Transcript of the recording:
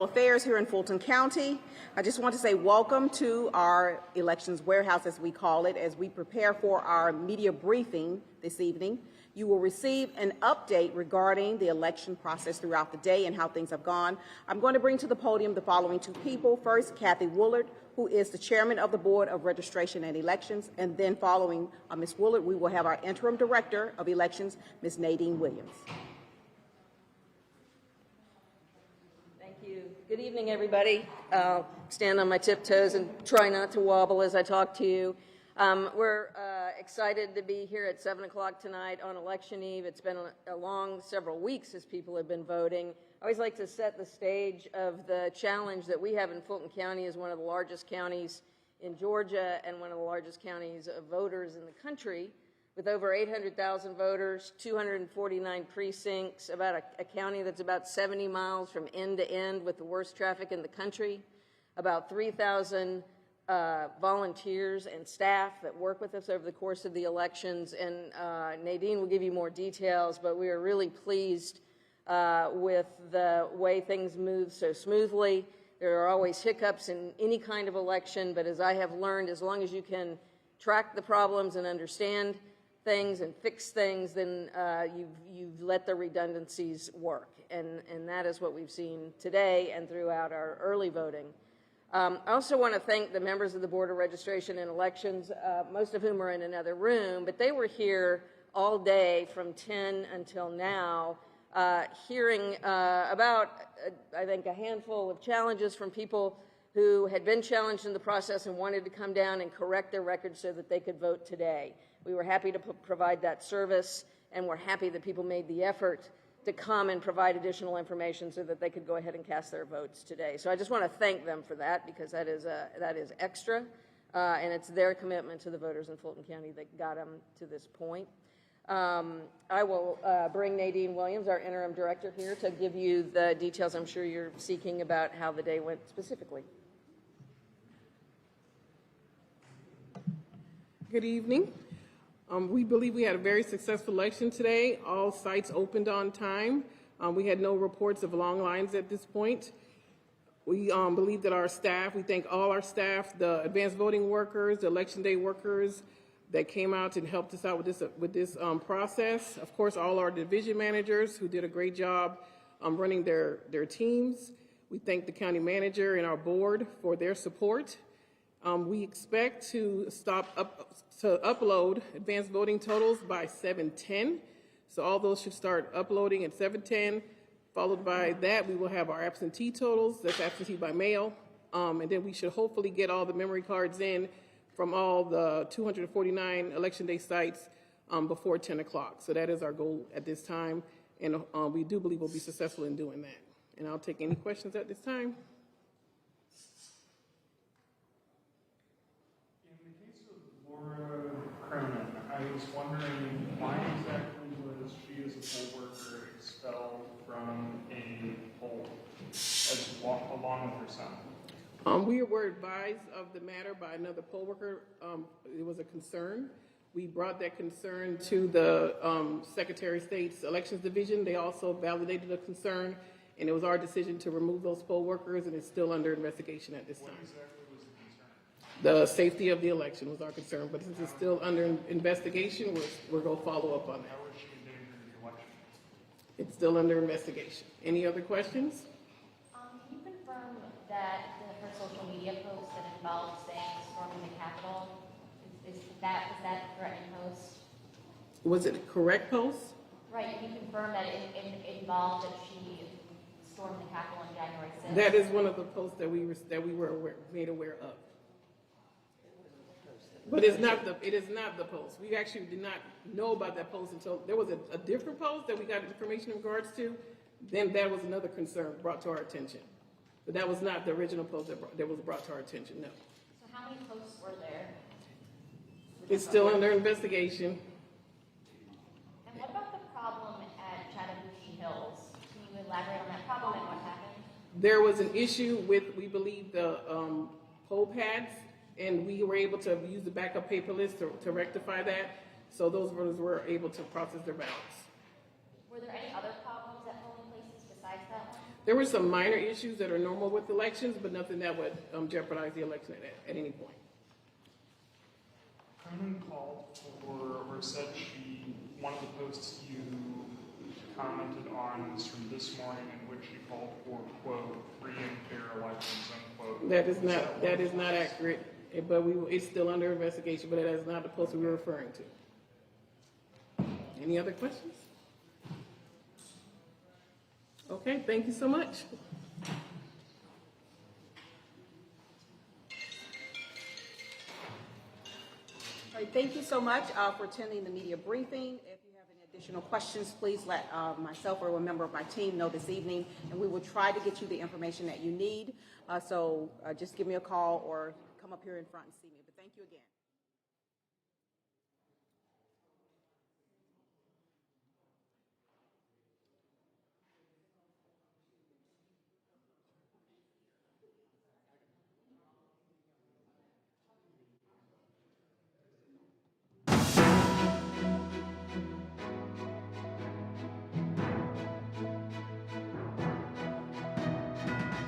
Affairs here in Fulton County. I just want to say welcome to our elections warehouse, as we call it, as we prepare for our media briefing this evening. You will receive an update regarding the election process throughout the day and how things have gone. I'm going to bring to the podium the following two people. First, Kathy Woolard, who is the chairman of the Board of Registration and Elections, and then following Ms. Woolard, we will have our interim director of elections, Ms. Nadine Williams. Good evening, everybody. I'll stand on my tiptoes and try not to wobble as I talk to you. We're excited to be here at 7 o'clock tonight on Election Eve. It's been a long several weeks as people have been voting. I always like to set the stage of the challenge that we have in Fulton County as one of the largest counties in Georgia and one of the largest counties of voters in the country, with over 800,000 voters, 249 precincts, about a county that's about 70 miles from end to end with the worst traffic in the country, about 3,000 volunteers and staff that work with us over the course of the elections. And Nadine will give you more details, but we are really pleased with the way things move so smoothly. There are always hiccups in any kind of election, but as I have learned, as long as you can track the problems and understand things and fix things, then you've let the redundancies work. And that is what we've seen today and throughout our early voting. I also want to thank the members of the Board of Registration and Elections, most of whom are in another room, but they were here all day from 10 until now, hearing about, I think, a handful of challenges from people who had been challenged in the process and wanted to come down and correct their records so that they could vote today. We were happy to provide that service, and we're happy that people made the effort to come and provide additional information so that they could go ahead and cast their votes today. So I just want to thank them for that, because that is extra, and it's their commitment to the voters in Fulton County that got them to this point. I will bring Nadine Williams, our interim director, here to give you the details I'm sure you're seeking about how the day went specifically. Good evening. We believe we had a very successful election today. All sites opened on time. We had no reports of long lines at this point. We believe that our staff, we thank all our staff, the advanced voting workers, the election day workers that came out and helped us out with this process. Of course, all our division managers who did a great job running their teams. We thank the county manager and our board for their support. We expect to upload advanced voting totals by 7:10. So all those should start uploading at 7:10. Followed by that, we will have our absentee totals. That's absentee by mail. And then we should hopefully get all the memory cards in from all the 249 election day sites before 10 o'clock. So that is our goal at this time. And we do believe we'll be successful in doing that. And I'll take any questions at this time. I was wondering why exactly was she, as a poll worker, expelled from a poll along with her son? We were advised of the matter by another poll worker. It was a concern. We brought that concern to the Secretary of State's Elections Division. They also validated the concern, and it was our decision to remove those poll workers, and it's still under investigation at this time. What exactly was the concern? The safety of the election was our concern, but since it's still under investigation, we're going to follow up on that. How was she endangering the election? It's still under investigation. Any other questions? Can you confirm that her social media post that involved saying storming the Capitol, was that a threatening post? Was it a correct post? Right, can you confirm that it involved that she stormed the Capitol on January 6th? That is one of the posts that we were made aware of. But it is not the post. We actually did not know about that post until there was a different post that we got information in regards to. Then that was another concern brought to our attention. But that was not the original post that was brought to our attention, no. So how many posts were there? It's still under investigation. And what about the problem at Chattahoochee Hills? Can you elaborate on that problem and what happened? There was an issue with, we believe, the poll pads, and we were able to use the backup paper list to rectify that. So those voters were able to process their ballots. Were there any other problems at polling places besides that one? There were some minor issues that are normal with elections, but nothing that would jeopardize the election at any point. Herman called for, or said one of the posts you commented on was from this morning in which she called for, quote, free and fair elections, unquote. That is not accurate, but it's still under investigation, but that is not the post we were referring to. Any other questions? Okay, thank you so much. All right, thank you so much for attending the media briefing. If you have any additional questions, please let myself or a member of my team know this evening, and we will try to get you the information that you need. So just give me a call or come up here in front and see me. But thank you again.